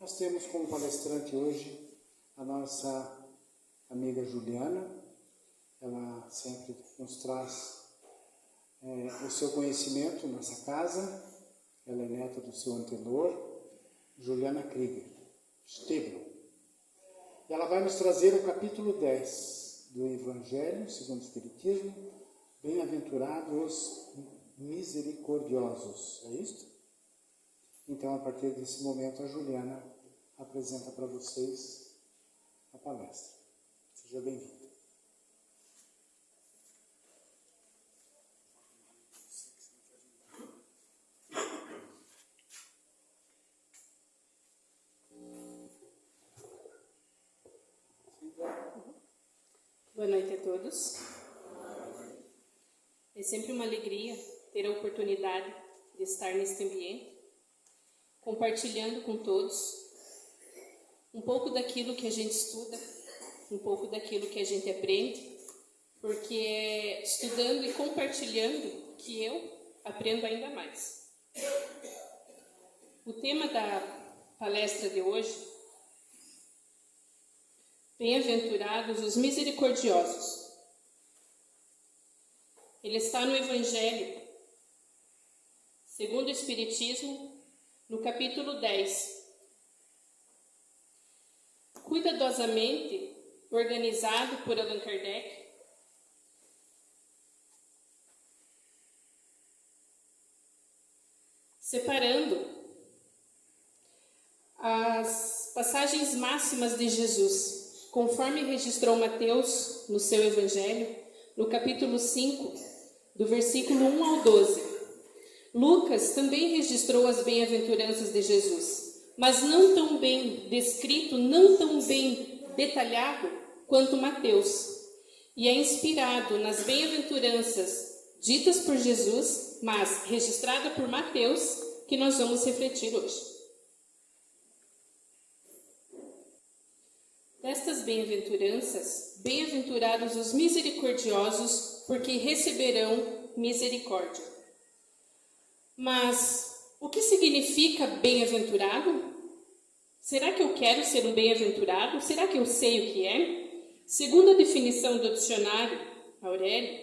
Nós temos como palestrante hoje a nossa amiga Juliana. Ela sempre nos traz o seu conhecimento nessa casa. Ela é neta do seu antenor, Juliana Krieger, Stebel. E ela vai nos trazer o capítulo 10 do Evangelho segundo o Espiritismo, Bem-aventurados misericordiosos. É isso? Então, a partir desse momento, a Juliana apresenta para vocês a palestra. Seja bem-vinda. Boa noite a todos. É sempre uma alegria ter a oportunidade de estar neste ambiente, compartilhando com todos um pouco daquilo que a gente estuda, um pouco daquilo que a gente aprende, porque é estudando e compartilhando que eu aprendo ainda mais. O tema da palestra de hoje: Bem-aventurados os misericordiosos. Ele está no Evangelho segundo o Espiritismo, no capítulo 10. Cuidadosamente organizado por Allan Kardec, separando as passagens máximas de Jesus, conforme registrou Mateus no seu Evangelho, no capítulo 5, do versículo 1 ao 12. Lucas também registrou as bem-aventuranças de Jesus, mas não tão bem descrito, não tão bem detalhado quanto Mateus. E é inspirado nas bem-aventuranças ditas por Jesus, mas registrada por Mateus, que nós vamos refletir hoje. Destas bem-aventuranças, bem-aventurados os misericordiosos, porque receberão misericórdia. Mas o que significa bem-aventurado? Será que eu quero ser um bem-aventurado? Será que eu sei o que é? Segundo a definição do dicionário Aurélio,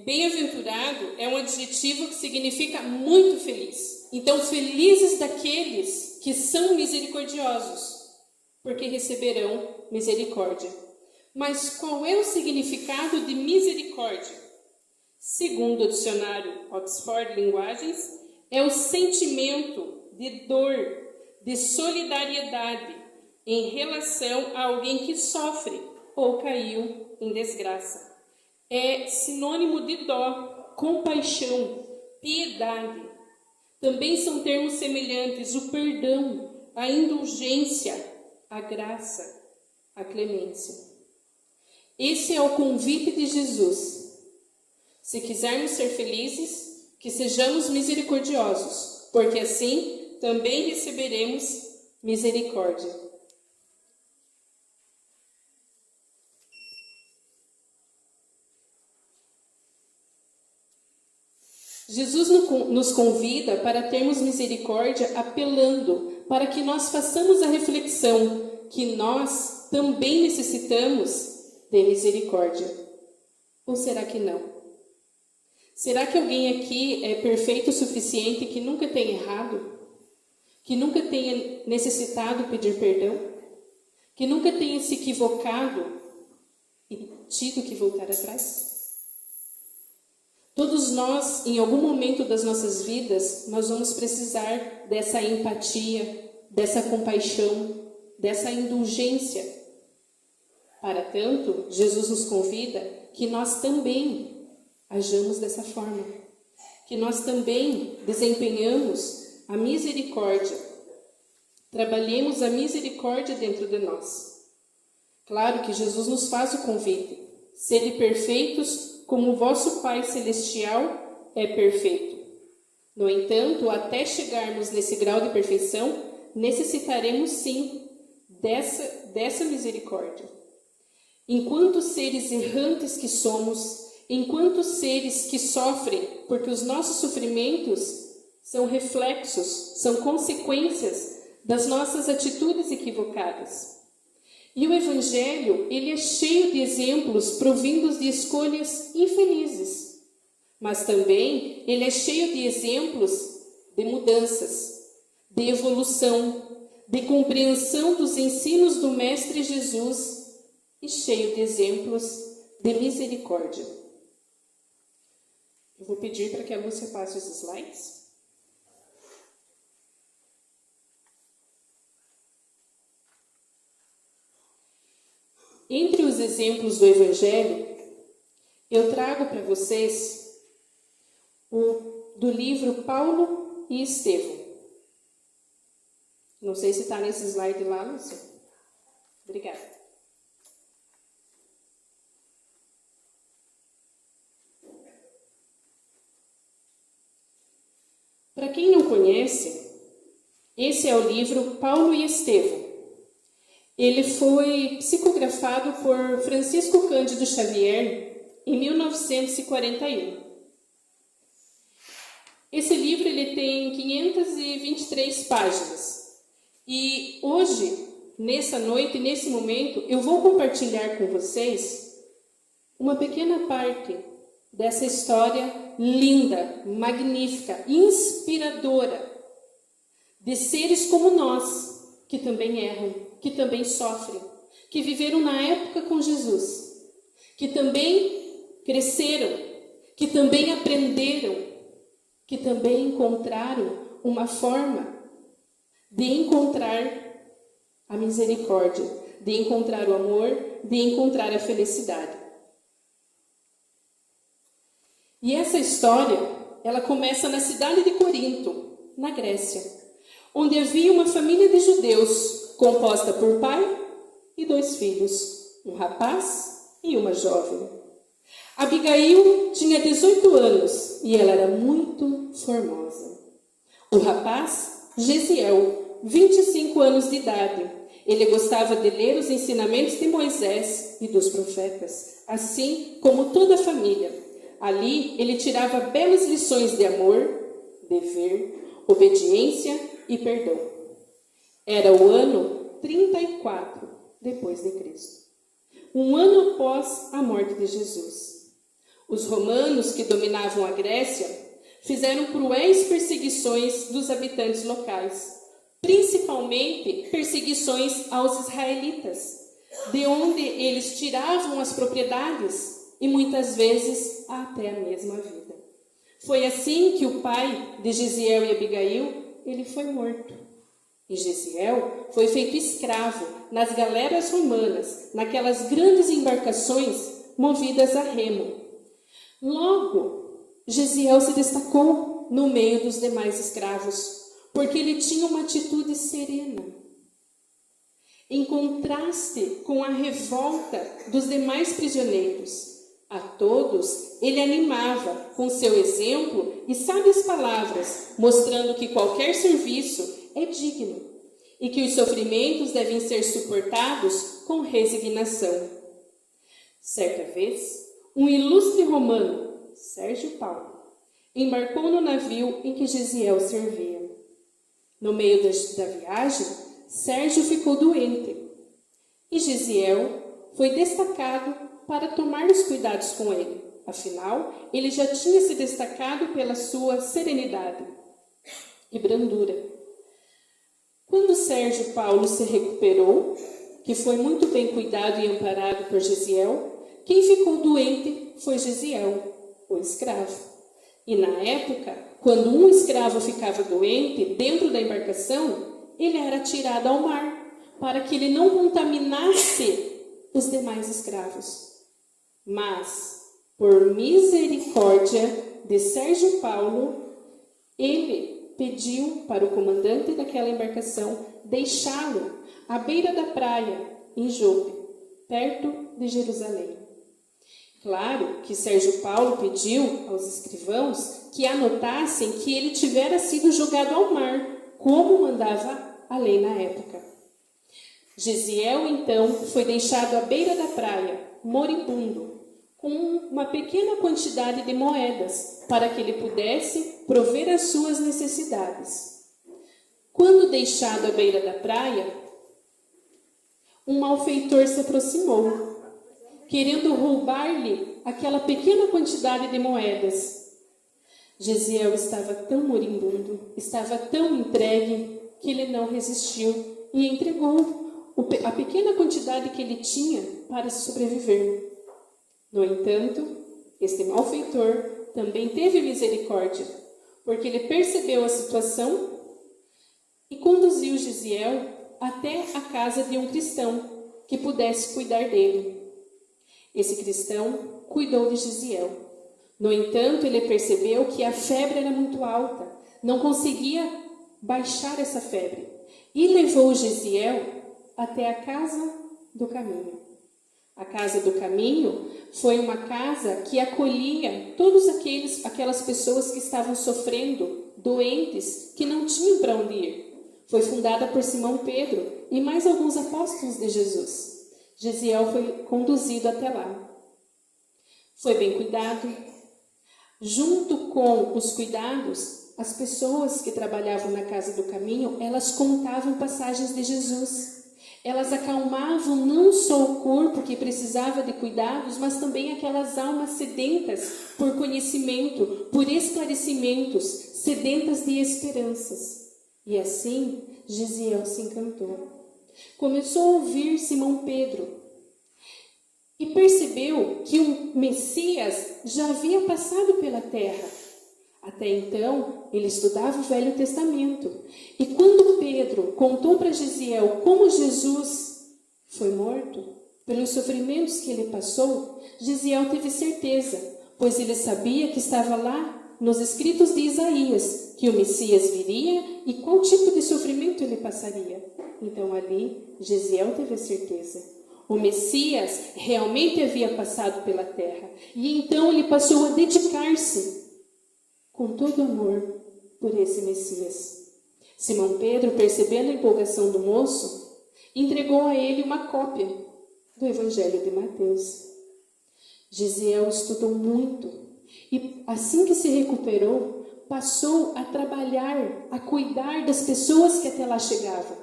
bem-aventurado é um adjetivo que significa muito feliz. Então, felizes daqueles que são misericordiosos, porque receberão misericórdia. Mas qual é o significado de misericórdia? Segundo o dicionário Oxford Linguagens, é o sentimento de dor, de solidariedade em relação a alguém que sofre ou caiu em desgraça. É sinônimo de dó, compaixão, piedade. Também são termos semelhantes o perdão, a indulgência, a graça, a clemência. Esse é o convite de Jesus. Se quisermos ser felizes, que sejamos misericordiosos, porque assim também receberemos misericórdia. Jesus nos convida para termos misericórdia, apelando para que nós façamos a reflexão que nós também necessitamos de misericórdia. Ou será que não? Será que alguém aqui é perfeito o suficiente, que nunca tenha errado? Que nunca tenha necessitado pedir perdão? Que nunca tenha se equivocado e tido que voltar atrás? Todos nós, em algum momento das nossas vidas, nós vamos precisar dessa empatia, dessa compaixão, dessa indulgência. Para tanto, Jesus nos convida que nós também ajamos dessa forma, que nós também desempenhamos a misericórdia, trabalhemos a misericórdia dentro de nós. Claro que Jesus nos faz o convite: sede perfeitos como o vosso Pai Celestial é perfeito. No entanto, até chegarmos nesse grau de perfeição, necessitaremos sim dessa misericórdia. Enquanto seres errantes que somos, enquanto seres que sofrem, porque os nossos sofrimentos são reflexos, são consequências das nossas atitudes equivocadas. E o Evangelho, ele é cheio de exemplos provindos de escolhas infelizes, mas também ele é cheio de exemplos de mudanças, de evolução, de compreensão dos ensinos do Mestre Jesus e cheio de exemplos de misericórdia. Eu vou pedir para que a Lúcia passe os slides. Entre os exemplos do Evangelho, eu trago para vocês do livro Paulo e Estevão. Não sei se está nesse slide lá, Lúcia. Obrigada. Para quem não conhece, esse é o livro Paulo e Estevão. Ele foi psicografado por Francisco Cândido Xavier em 1941. Esse livro ele tem 523 páginas. E hoje, nessa noite, nesse momento, eu vou compartilhar com vocês uma pequena parte dessa história linda, magnífica, inspiradora, de seres como nós, que também erram, que também sofrem, que viveram na época com Jesus, que também cresceram, que também aprenderam, que também encontraram uma forma de encontrar a misericórdia, de encontrar o amor, de encontrar a felicidade. E essa história, ela começa na cidade de Corinto, na Grécia, onde havia uma família de judeus composta por pai e 2 filhos, um rapaz e uma jovem. Abigail tinha 18 anos e ela era muito formosa. O rapaz, Gesiel, 25 anos de idade. Ele gostava de ler os ensinamentos de Moisés e dos profetas, assim como toda a família. Ali ele tirava belas lições de amor, dever, obediência e perdão. Era o ano 34 depois de Cristo, um ano após a morte de Jesus. Os romanos que dominavam a Grécia fizeram cruéis perseguições dos habitantes locais, principalmente perseguições aos israelitas, de onde eles tiravam as propriedades e muitas vezes até a mesma vida. Foi assim que o pai de Gesiel e Abigail, ele foi morto. E Gesiel foi feito escravo nas galeras romanas, naquelas grandes embarcações movidas a remo. Logo, Gesiel se destacou no meio dos demais escravos, porque ele tinha uma atitude serena. Em contraste com a revolta dos demais prisioneiros, a todos ele animava com seu exemplo e sábias palavras, mostrando que qualquer serviço é digno e que os sofrimentos devem ser suportados com resignação. Certa vez, um ilustre romano, Sérgio Paulo, embarcou no navio em que Gesiel servia. No meio da viagem, Sérgio ficou doente e Gesiel foi destacado para tomar os cuidados com ele. Afinal, ele já tinha se destacado pela sua serenidade e brandura. Quando Sérgio Paulo se recuperou, que foi muito bem cuidado e amparado por Gesiel, quem ficou doente foi Gesiel, o escravo. E na época, quando um escravo ficava doente dentro da embarcação, ele era tirado ao mar, para que ele não contaminasse os demais escravos. Mas, por misericórdia de Sérgio Paulo, ele pediu para o comandante daquela embarcação deixá-lo à beira da praia, em Jope, perto de Jerusalém. Claro que Sérgio Paulo pediu aos escrivãos que anotassem que ele tivera sido jogado ao mar, como mandava a lei na época. Gesiel, então, foi deixado à beira da praia, moribundo, com uma pequena quantidade de moedas, para que ele pudesse prover as suas necessidades. Quando deixado à beira da praia, um malfeitor se aproximou, querendo roubar-lhe aquela pequena quantidade de moedas. Gesiel estava tão moribundo, estava tão entregue, que ele não resistiu e entregou a pequena quantidade que ele tinha para sobreviver. No entanto, este malfeitor também teve misericórdia, porque ele percebeu a situação e conduziu Gesiel até a casa de um cristão que pudesse cuidar dele. Esse cristão cuidou de Gesiel. No entanto, ele percebeu que a febre era muito alta, não conseguia baixar essa febre, e levou Gesiel até a casa do caminho. A casa do caminho foi uma casa que acolhia todas aquelas pessoas que estavam sofrendo, doentes, que não tinham para onde ir. Foi fundada por Simão Pedro e mais alguns apóstolos de Jesus. Gesiel foi conduzido até lá. Foi bem cuidado. Junto com os cuidados, as pessoas que trabalhavam na casa do caminho, elas contavam passagens de Jesus. Elas acalmavam não só o corpo que precisava de cuidados, mas também aquelas almas sedentas por conhecimento, por esclarecimentos, sedentas de esperanças. E assim, Gesiel se encantou. Começou a ouvir Simão Pedro e percebeu que o Messias já havia passado pela terra. Até então, ele estudava o Velho Testamento. E quando Pedro contou para Gesiel como Jesus foi morto, pelos sofrimentos que ele passou, Gesiel teve certeza, pois ele sabia que estava lá nos escritos de Isaías, que o Messias viria e qual tipo de sofrimento ele passaria. Então ali, Gesiel teve a certeza. O Messias realmente havia passado pela terra. E então ele passou a dedicar-se com todo amor por esse Messias. Simão Pedro, percebendo a empolgação do moço, entregou a ele uma cópia do Evangelho de Mateus. Gesiel estudou muito e, assim que se recuperou, passou a trabalhar, a cuidar das pessoas que até lá chegavam.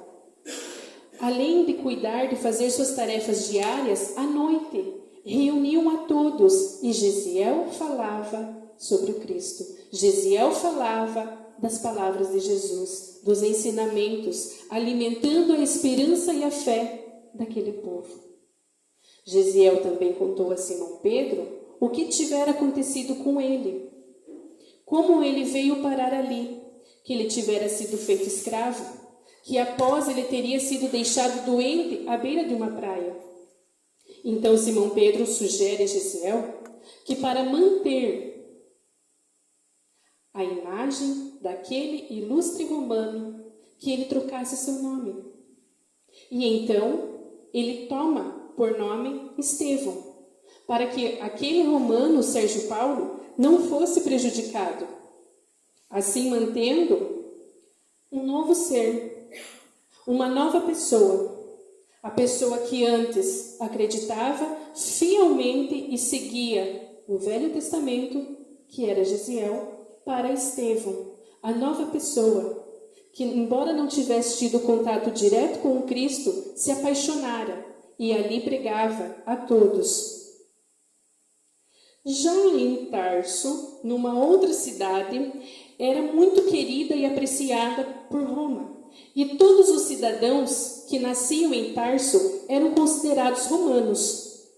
Além de cuidar, de fazer suas tarefas diárias, à noite, reuniam a todos e Gesiel falava sobre o Cristo. Gesiel falava das palavras de Jesus, dos ensinamentos, alimentando a esperança e a fé daquele povo. Gesiel também contou a Simão Pedro o que tivera acontecido com ele, como ele veio parar ali, que ele tivera sido feito escravo, que após ele teria sido deixado doente à beira de uma praia. Então Simão Pedro sugere a Gesiel que para manter a imagem daquele ilustre romano, que ele trocasse seu nome. E então ele toma por nome Estevão, para que aquele romano, Sérgio Paulo, não fosse prejudicado, assim mantendo um novo ser, uma nova pessoa, a pessoa que antes acreditava fielmente e seguia o Velho Testamento, que era Gesiel, para Estevão, a nova pessoa, que embora não tivesse tido contato direto com o Cristo, se apaixonara e ali pregava a todos. Já em Tarso, numa outra cidade, era muito querida e apreciada por Roma. E todos os cidadãos que nasciam em Tarso eram considerados romanos.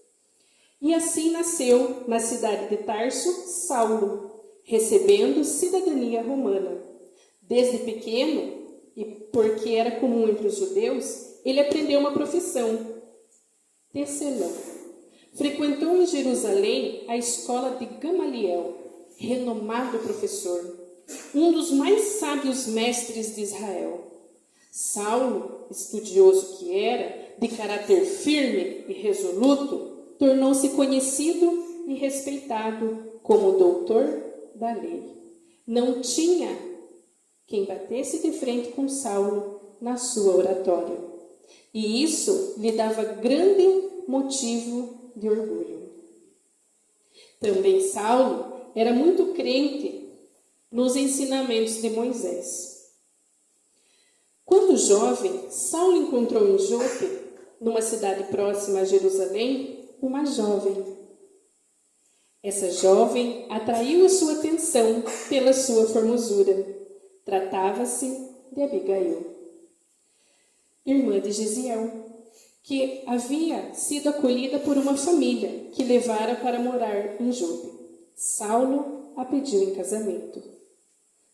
E assim nasceu, na cidade de Tarso, Saulo, recebendo cidadania romana. Desde pequeno, e porque era comum entre os judeus, ele aprendeu uma profissão, tecelão. Frequentou em Jerusalém a escola de Gamaliel, renomado professor, um dos mais sábios mestres de Israel. Saulo, estudioso que era, de caráter firme e resoluto, tornou-se conhecido e respeitado como doutor da lei. Não tinha quem batesse de frente com Saulo na sua oratória. E isso lhe dava grande motivo de orgulho. Também Saulo era muito crente nos ensinamentos de Moisés. Quando jovem, Saulo encontrou em Jope, numa cidade próxima a Jerusalém, uma jovem. Essa jovem atraiu a sua atenção pela sua formosura. Tratava-se de Abigail, irmã de Gesiel, que havia sido acolhida por uma família que levara para morar em Jope. Saulo a pediu em casamento.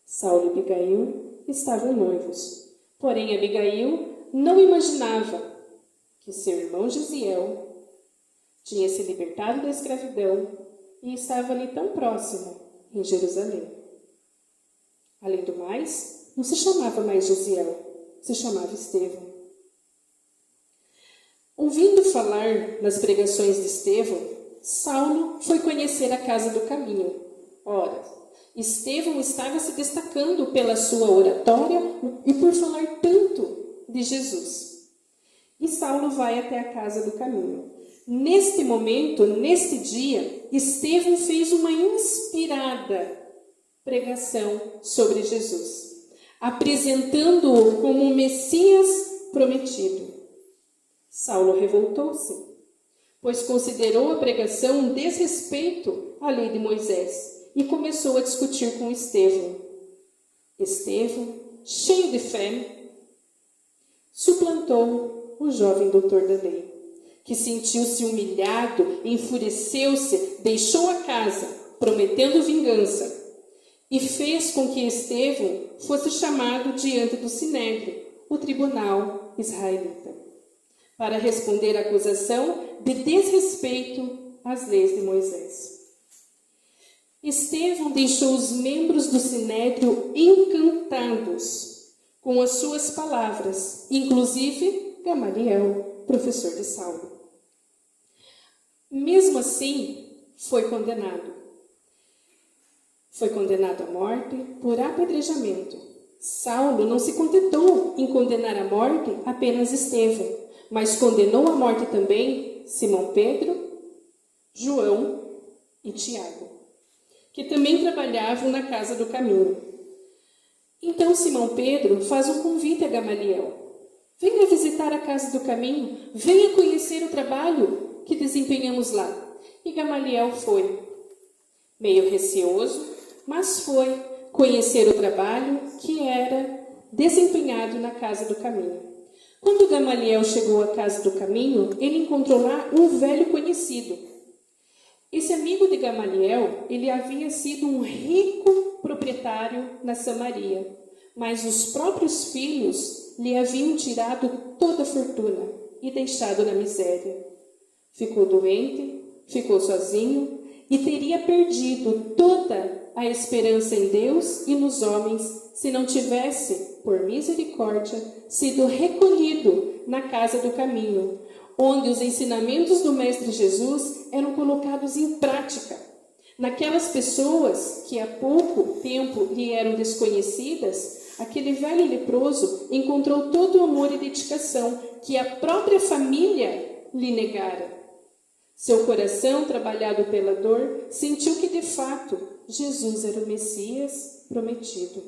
Saulo e Abigail estavam noivos, porém Abigail não imaginava que seu irmão Gesiel tinha se libertado da escravidão e estava ali tão próximo, em Jerusalém. Além do mais, não se chamava mais Gesiel, se chamava Estevão. Ouvindo falar nas pregações de Estevão, Saulo foi conhecer a casa do caminho. Ora, Estevão estava se destacando pela sua oratória e por falar tanto de Jesus. E Saulo vai até a casa do caminho. Neste momento, neste dia, Estevão fez uma inspirada pregação sobre Jesus, apresentando-o como um Messias prometido. Saulo revoltou-se, pois considerou a pregação um desrespeito à lei de Moisés e começou a discutir com Estevão. Estevão, cheio de fé, suplantou o jovem doutor da lei, que sentiu-se humilhado, enfureceu-se, deixou a casa, prometendo vingança, e fez com que Estevão fosse chamado diante do Sinédrio, o tribunal israelita, para responder à acusação de desrespeito às leis de Moisés. Estevão deixou os membros do Sinédrio encantados com as suas palavras, inclusive Gamaliel, professor de Saulo. Mesmo assim, foi condenado. Foi condenado à morte por apedrejamento. Saulo não se contentou em condenar à morte apenas Estevão, mas condenou à morte também Simão Pedro, João e Tiago, que também trabalhavam na casa do caminho. Então Simão Pedro faz um convite a Gamaliel: venha visitar a casa do caminho, venha conhecer o trabalho que desempenhamos lá. E Gamaliel foi, meio receoso, mas foi conhecer o trabalho que era desempenhado na casa do caminho. Quando Gamaliel chegou à casa do caminho, ele encontrou lá um velho conhecido. Esse amigo de Gamaliel, ele havia sido um rico proprietário na Samaria, mas os próprios filhos lhe haviam tirado toda a fortuna e deixado na miséria. Ficou doente, ficou sozinho e teria perdido toda a esperança em Deus e nos homens se não tivesse, por misericórdia, sido recolhido na casa do caminho, onde os ensinamentos do Mestre Jesus eram colocados em prática. Naquelas pessoas que há pouco tempo lhe eram desconhecidas, aquele velho leproso encontrou todo o amor e dedicação que a própria família lhe negara. Seu coração, trabalhado pela dor, sentiu que, de fato, Jesus era o Messias prometido.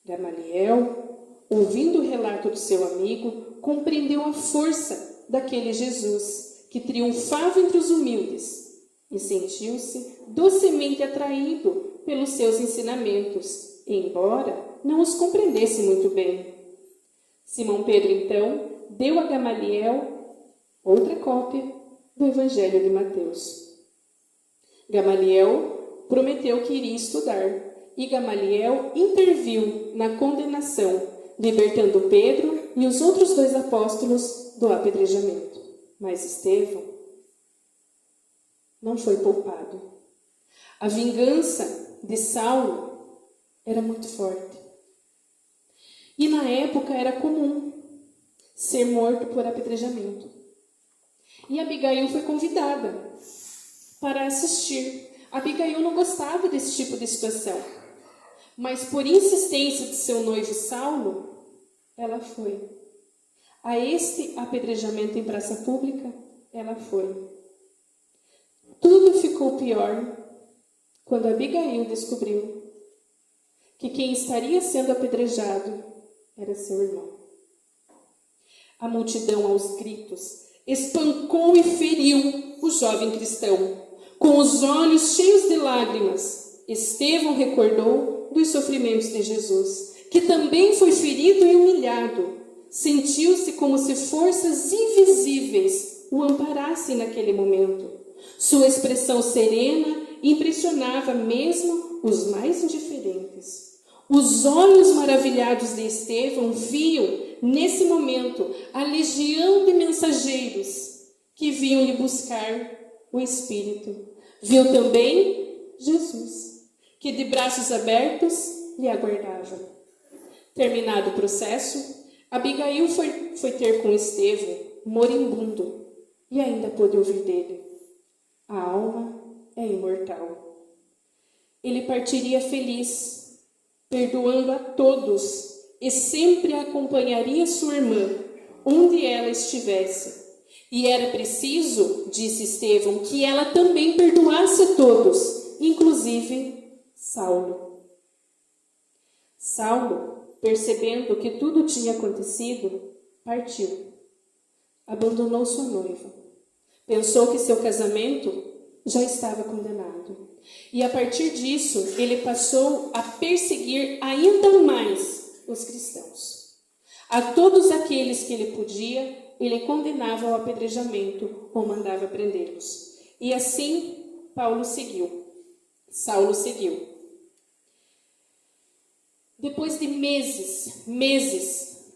Gamaliel, ouvindo o relato do seu amigo, compreendeu a força daquele Jesus que triunfava entre os humildes e sentiu-se docemente atraído pelos seus ensinamentos, embora não os compreendesse muito bem. Simão Pedro, então, deu a Gamaliel outra cópia do Evangelho de Mateus. Gamaliel prometeu que iria estudar, e Gamaliel interviu na condenação, libertando Pedro e os outros 2 apóstolos do apedrejamento. Mas Estevão não foi poupado. A vingança de Saulo era muito forte. E na época era comum ser morto por apedrejamento. E Abigail foi convidada para assistir. Abigail não gostava desse tipo de situação, mas por insistência de seu noivo Saulo, ela foi. A este apedrejamento em praça pública, ela foi. Tudo ficou pior quando Abigail descobriu que quem estaria sendo apedrejado era seu irmão. A multidão, aos gritos, espancou e feriu o jovem cristão. Com os olhos cheios de lágrimas, Estevão recordou dos sofrimentos de Jesus, que também foi ferido e humilhado. Sentiu-se como se forças invisíveis o amparassem naquele momento. Sua expressão serena impressionava mesmo os mais indiferentes. Os olhos maravilhados de Estevão viam, nesse momento, a legião de mensageiros que vinham lhe buscar o Espírito. Viu também Jesus, que de braços abertos lhe aguardava. Terminado o processo, Abigail foi ter com Estevão, moribundo, e ainda pôde ouvir dele: a alma é imortal. Ele partiria feliz, perdoando a todos, e sempre acompanharia sua irmã, onde ela estivesse. E era preciso, disse Estevão, que ela também perdoasse a todos, inclusive Saulo. Saulo, percebendo que tudo tinha acontecido, partiu. Abandonou sua noiva. Pensou que seu casamento já estava condenado. E a partir disso, ele passou a perseguir ainda mais os cristãos. A todos aqueles que ele podia, ele condenava ao apedrejamento ou mandava prendê-los. E assim, Saulo seguiu. Depois de meses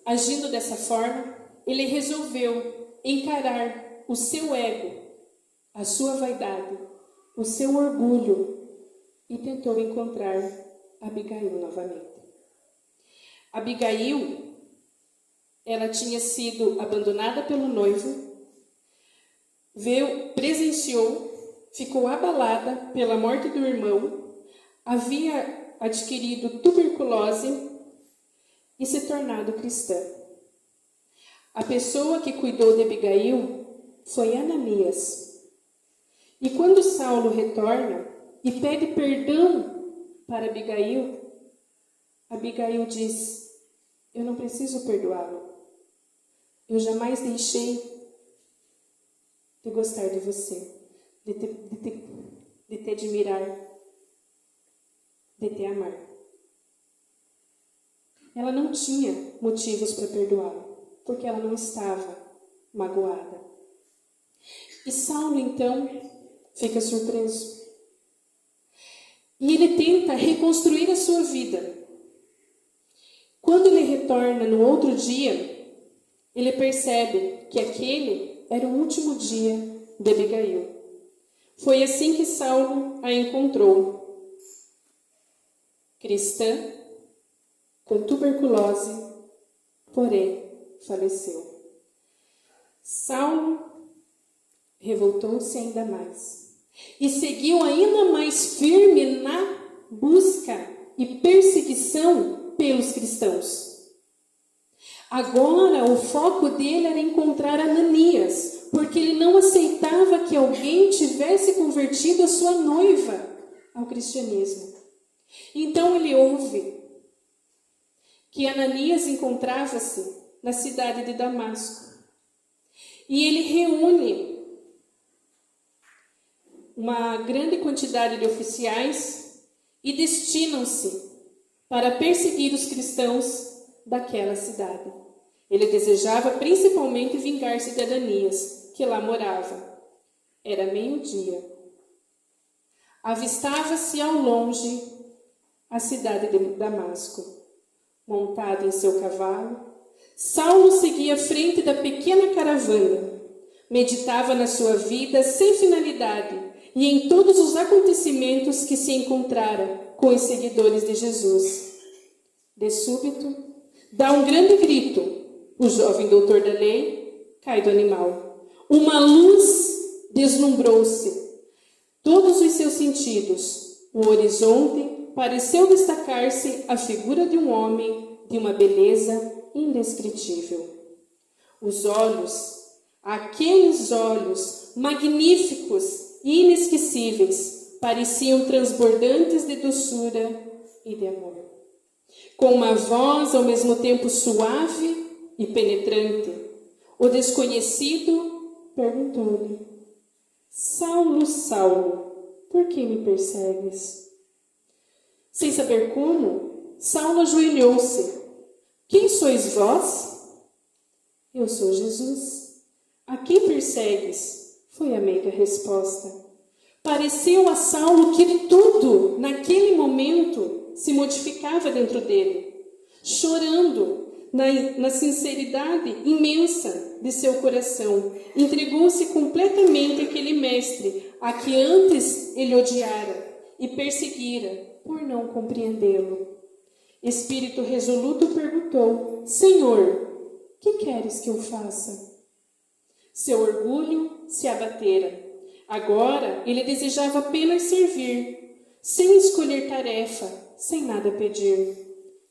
agindo dessa forma, ele resolveu encarar o seu ego, a sua vaidade, o seu orgulho e tentou encontrar Abigail novamente. Abigail, ela tinha sido abandonada pelo noivo, presenciou, ficou abalada pela morte do irmão, havia adquirido tuberculose e se tornado cristã. A pessoa que cuidou de Abigail foi Ananias. E quando Saulo retorna e pede perdão para Abigail, Abigail diz: eu não preciso perdoá-lo. Eu jamais deixei de gostar de você, de te admirar, de te amar. Ela não tinha motivos para perdoá-lo, porque ela não estava magoada. E Saulo, então, fica surpreso. E ele tenta reconstruir a sua vida. Quando ele retorna no outro dia, ele percebe que aquele era o último dia de Abigail. Foi assim que Saulo a encontrou. Cristã, com tuberculose, porém faleceu. Saulo revoltou-se ainda mais e seguiu ainda mais firme na busca e perseguição pelos cristãos. Agora o foco dele era encontrar Ananias, porque ele não aceitava que alguém tivesse convertido a sua noiva ao cristianismo. Então ele ouve que Ananias encontrava-se na cidade de Damasco. E ele reúne uma grande quantidade de oficiais e destinam-se para perseguir os cristãos daquela cidade. Ele desejava principalmente vingar-se de Ananias, que lá morava. Era meio-dia. Avistava-se ao longe a cidade de Damasco. Montado em seu cavalo, Saulo seguia à frente da pequena caravana. Meditava na sua vida sem finalidade e em todos os acontecimentos que se encontrara com os seguidores de Jesus. De súbito, dá um grande grito. O jovem doutor da lei cai do animal. Uma luz deslumbrou-se todos os seus sentidos. O horizonte pareceu destacar-se a figura de um homem de uma beleza indescritível. Os olhos, aqueles olhos magníficos e inesquecíveis, pareciam transbordantes de doçura e de amor. Com uma voz ao mesmo tempo suave e penetrante, O desconhecido perguntou-lhe: Saulo, Saulo, por que me persegues? Sem saber como, Saulo ajoelhou-se. Quem sois vós? Eu sou Jesus. A quem persegues? Foi a meiga resposta. Pareceu a Saulo que tudo, naquele momento, se modificava dentro dele. Chorando, na sinceridade imensa de seu coração, entregou-se completamente àquele mestre, a que antes ele odiara e perseguira, por não compreendê-lo. Espírito resoluto perguntou: Senhor, que queres que eu faça? Seu orgulho se abatera. Agora ele desejava apenas servir, sem escolher tarefa, sem nada pedir.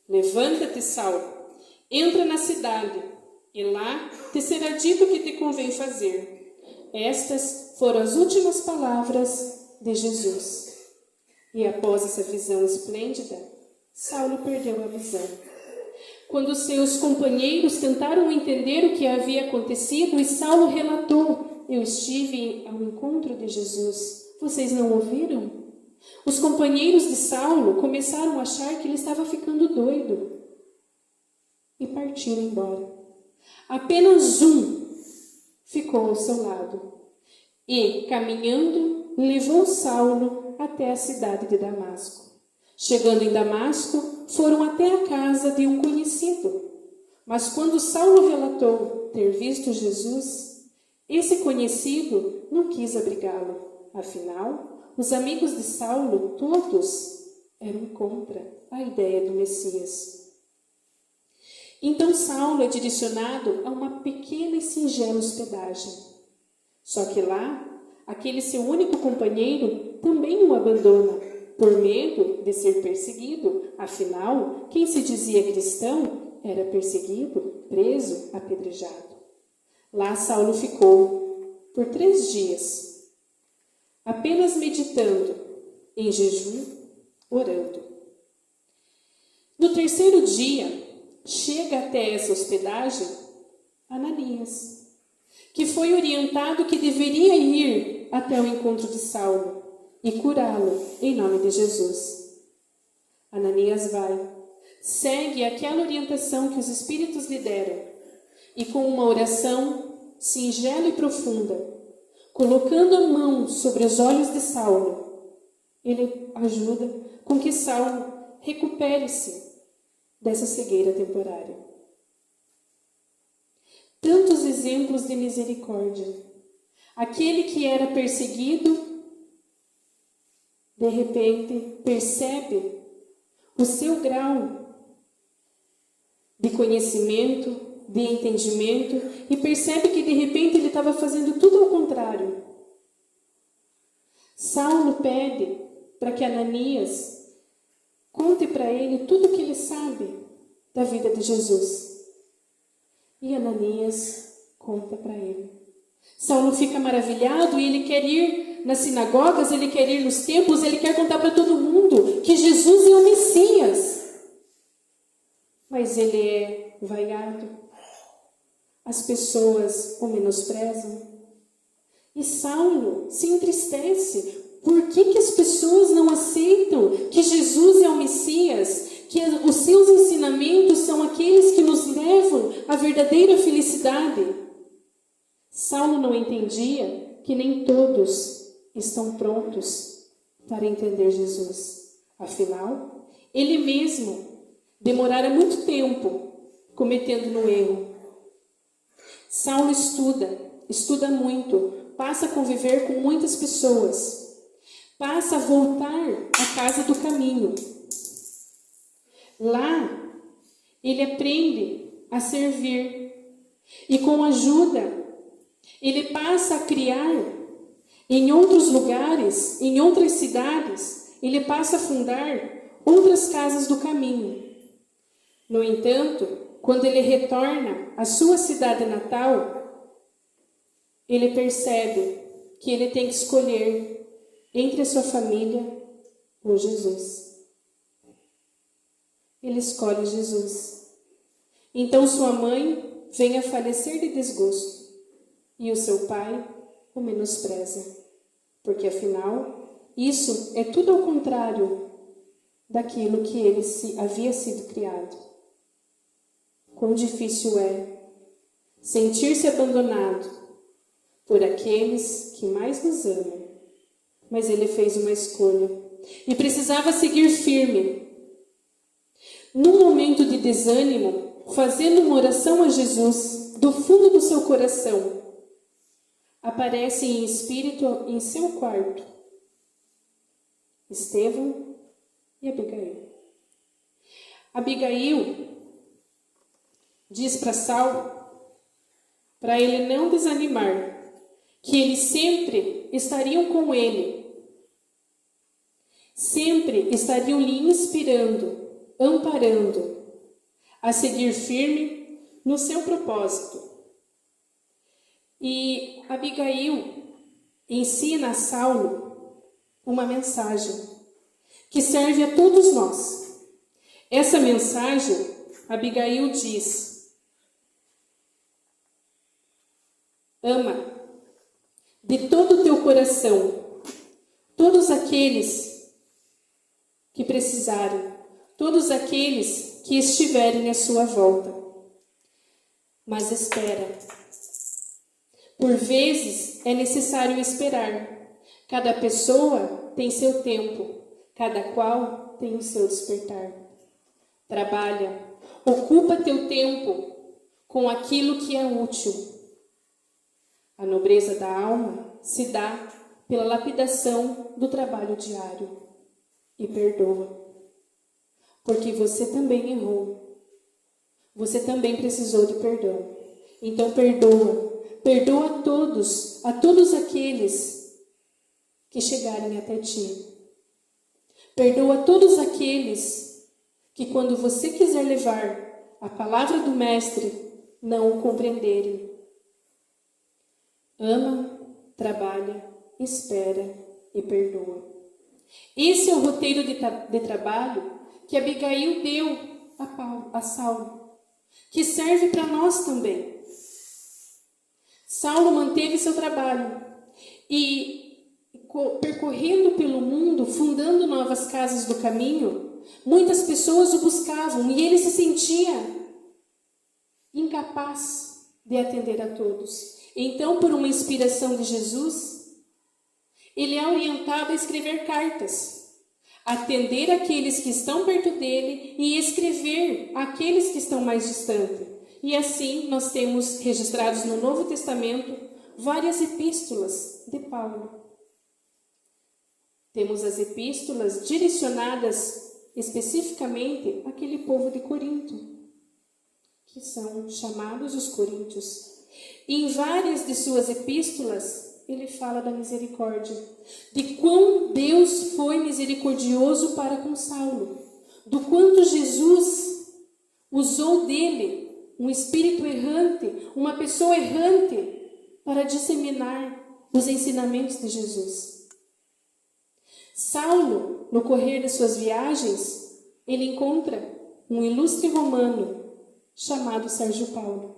Levanta-te, Saulo, entra na cidade, e lá te será dito o que te convém fazer. Estas foram as últimas palavras de Jesus. E após essa visão esplêndida, Saulo perdeu a visão. Quando seus companheiros tentaram entender o que havia acontecido, e Saulo relatou: Eu estive ao encontro de Jesus. Vocês não ouviram? Os companheiros de Saulo começaram a achar que ele estava ficando doido e partiram embora. Apenas um ficou ao seu lado e, caminhando, levou Saulo até a cidade de Damasco. Chegando em Damasco, foram até a casa de um conhecido. Mas quando Saulo relatou ter visto Jesus, esse conhecido não quis abrigá-lo. Afinal, os amigos de Saulo, todos, eram contra a ideia do Messias. Então Saulo é direcionado a uma pequena e singela hospedagem. Só que lá, aquele seu único companheiro também o abandona, por medo de ser perseguido. Afinal, quem se dizia cristão era perseguido, preso, apedrejado. Lá Saulo ficou por 3 dias, apenas meditando, em jejum, orando. No 3º dia, chega até essa hospedagem Ananias, que foi orientado que deveria ir até o encontro de Saulo e curá-lo em nome de Jesus. Ananias vai, segue aquela orientação que os Espíritos lhe deram e com uma oração singela e profunda, colocando a mão sobre os olhos de Saulo, ele ajuda com que Saulo recupere-se dessa cegueira temporária. Tantos exemplos de misericórdia. Aquele que era perseguido, de repente, percebe o seu grau de conhecimento, de entendimento, e percebe que de repente ele estava fazendo tudo ao contrário. Saulo pede para que Ananias conte para ele tudo o que ele sabe da vida de Jesus. E Ananias conta para ele. Saulo fica maravilhado e ele quer ir nas sinagogas, ele quer ir nos templos, ele quer contar para todo mundo que Jesus é o Messias. Mas ele é vaiado. As pessoas o menosprezam. E Saulo se entristece. Por que as pessoas não aceitam que Jesus é o Messias? Que os seus ensinamentos são aqueles que nos levam à verdadeira felicidade? Saulo não entendia que nem todos estão prontos para entender Jesus. Afinal, ele mesmo demorara muito tempo cometendo no erro. Saulo estuda muito, passa a conviver com muitas pessoas, passa a voltar à casa do caminho. Lá, ele aprende a servir e com ajuda, ele passa a criar em outros lugares, em outras cidades, ele passa a fundar outras casas do caminho. No entanto, quando ele retorna à sua cidade natal, ele percebe que ele tem que escolher entre a sua família ou Jesus. Ele escolhe Jesus. Então sua mãe vem a falecer de desgosto, e o seu pai o menospreza, porque afinal, isso é tudo ao contrário daquilo que ele havia sido criado. Quão difícil é sentir-se abandonado por aqueles que mais nos amam, mas ele fez uma escolha e precisava seguir firme. Num momento de desânimo, fazendo uma oração a Jesus do fundo do seu coração, aparece em espírito em seu quarto Estevão e Abigail. Abigail diz para Saulo, para ele não desanimar, que eles sempre estariam com ele, sempre estariam lhe inspirando, amparando, a seguir firme no seu propósito. E Abigail ensina a Saulo uma mensagem que serve a todos nós. Essa mensagem, Abigail diz: ama de todo o teu coração todos aqueles que precisarem, todos aqueles que estiverem à sua volta. Mas espera. Por vezes é necessário esperar. Cada pessoa tem seu tempo, cada qual tem o seu despertar. Trabalha, ocupa teu tempo com aquilo que é útil. A nobreza da alma se dá pela lapidação do trabalho diário. E perdoa, porque você também errou. Você também precisou de perdão. Então perdoa. Perdoa a todos aqueles que chegarem até ti. Perdoa todos aqueles que, quando você quiser levar a palavra do Mestre, não o compreenderem. Ama, trabalha, espera e perdoa. Esse é o roteiro de trabalho que Abigail deu a Saulo, que serve para nós também. Saulo manteve seu trabalho e, percorrendo pelo mundo, fundando novas casas do caminho, muitas pessoas o buscavam e ele se sentia incapaz de atender a todos. Então, por uma inspiração de Jesus, ele é orientado a escrever cartas, atender aqueles que estão perto dele e escrever aqueles que estão mais distantes. E assim nós temos registrados no Novo Testamento várias epístolas de Paulo. Temos as epístolas direcionadas especificamente àquele povo de Corinto, que são chamados os coríntios. E em várias de suas epístolas, ele fala da misericórdia, de quão Deus foi misericordioso para com Saulo, do quanto Jesus usou dele um espírito errante, uma pessoa errante, para disseminar os ensinamentos de Jesus. Saulo, no correr de suas viagens, ele encontra um ilustre romano chamado Sérgio Paulo.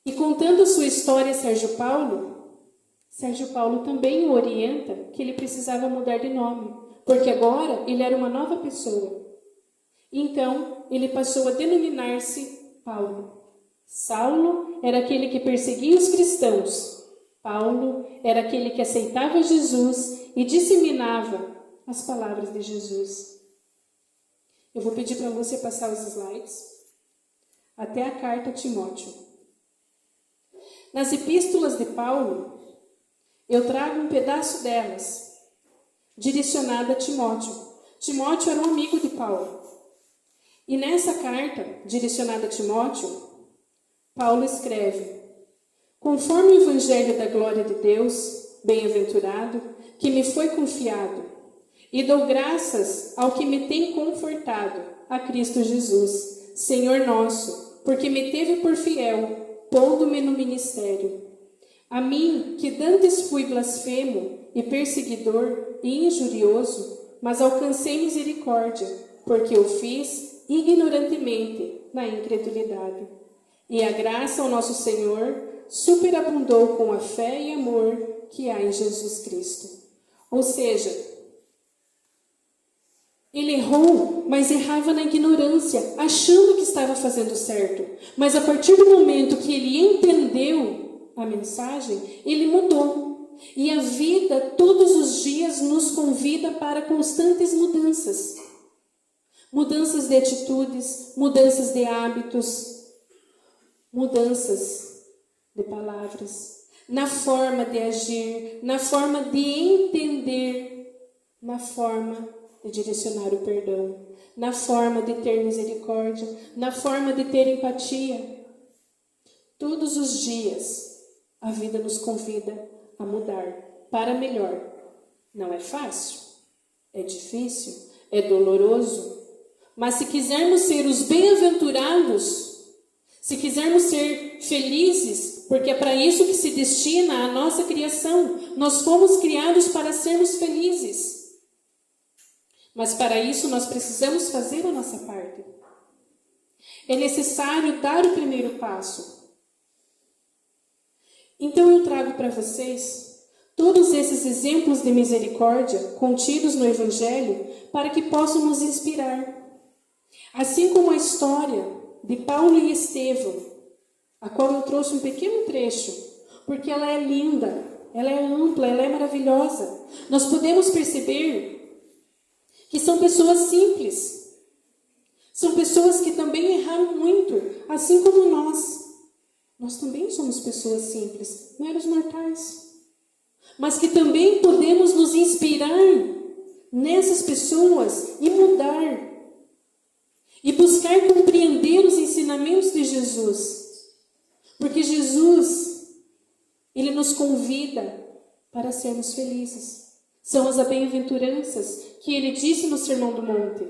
E contando sua história a Sérgio Paulo também o orienta que ele precisava mudar de nome, porque agora ele era uma nova pessoa. Então, ele passou a denominar-se Paulo. Saulo era aquele que perseguia os cristãos. Paulo era aquele que aceitava Jesus e disseminava as palavras de Jesus. Eu vou pedir para você passar os slides até a carta a Timóteo. Nas epístolas de Paulo, eu trago um pedaço delas, direcionada a Timóteo. Timóteo era um amigo de Paulo. E nessa carta, direcionada a Timóteo, Paulo escreve: conforme o evangelho da glória de Deus, bem-aventurado, que me foi confiado, e dou graças ao que me tem confortado, a Cristo Jesus, Senhor nosso, porque me teve por fiel, pondo-me no ministério. A mim, que dantes fui blasfemo e perseguidor e injurioso, mas alcancei misericórdia, porque o fiz ignorantemente na incredulidade. E a graça ao nosso Senhor superabundou com a fé e amor que há em Jesus Cristo. Ou seja, ele errou, mas errava na ignorância, achando que estava fazendo certo. Mas a partir do momento que ele entendeu a mensagem, ele mudou. E a vida, todos os dias, nos convida para constantes mudanças. Mudanças de atitudes, mudanças de hábitos, mudanças de palavras, na forma de agir, na forma de entender, na forma de direcionar o perdão, na forma de ter misericórdia, na forma de ter empatia. Todos os dias a vida nos convida a mudar para melhor. Não é fácil, é difícil, é doloroso, mas se quisermos ser os bem-aventurados, se quisermos ser felizes, porque é para isso que se destina a nossa criação, nós fomos criados para sermos felizes. Mas para isso nós precisamos fazer a nossa parte. É necessário dar o primeiro passo. Então eu trago para vocês todos esses exemplos de misericórdia contidos no Evangelho para que possam nos inspirar. Assim como a história de Paulo e Estevão, a qual eu trouxe um pequeno trecho, porque ela é linda, ela é ampla, ela é maravilhosa. Nós podemos perceber que são pessoas simples. São pessoas que também erraram muito, assim como nós. Nós também somos pessoas simples, meros mortais. Mas que também podemos nos inspirar nessas pessoas e mudar. E buscar compreender os ensinamentos de Jesus. Porque Jesus, ele nos convida para sermos felizes. São as bem-aventuranças que ele disse no Sermão do Monte.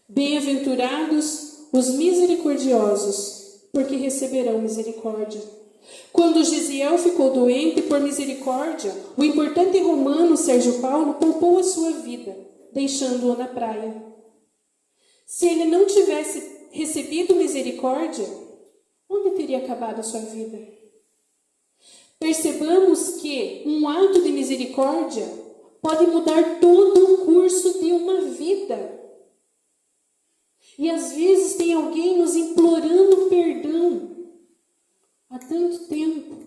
Bem-aventurados os misericordiosos, porque receberão misericórdia. Quando Gisiel ficou doente por misericórdia, o importante romano Sérgio Paulo poupou a sua vida, deixando-o na praia. Se ele não tivesse recebido misericórdia, onde teria acabado a sua vida? Percebamos que um ato de misericórdia pode mudar todo o curso de uma vida. E às vezes tem alguém nos implorando perdão há tanto tempo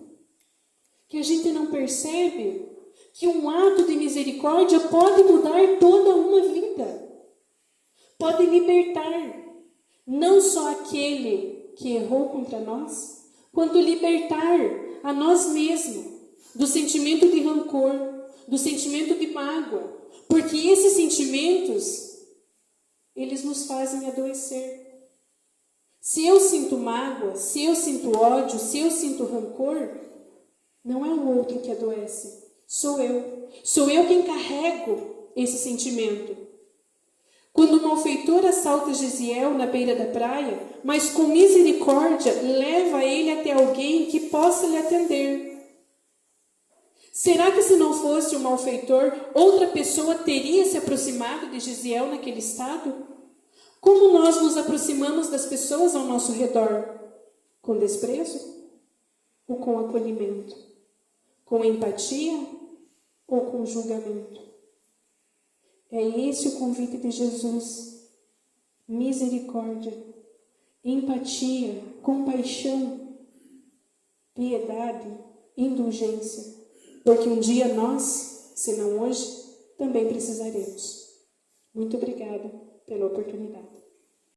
que a gente não percebe que um ato de misericórdia pode mudar toda uma vida. Pode libertar não só aquele que errou contra nós, quanto libertar a nós mesmos do sentimento de rancor, do sentimento de mágoa, porque esses sentimentos, eles nos fazem adoecer. Se eu sinto mágoa, se eu sinto ódio, se eu sinto rancor, não é o outro que adoece, sou eu. Sou eu quem carrego esse sentimento. Quando o malfeitor assalta Gisiel na beira da praia, mas com misericórdia leva ele até alguém que possa lhe atender. Será que se não fosse o malfeitor, outra pessoa teria se aproximado de Gisiel naquele estado? Como nós nos aproximamos das pessoas ao nosso redor? Com desprezo ou com acolhimento? Com empatia ou com julgamento? É esse o convite de Jesus. Misericórdia, empatia, compaixão, piedade, indulgência. Porque um dia nós, se não hoje, também precisaremos. Muito obrigada pela oportunidade.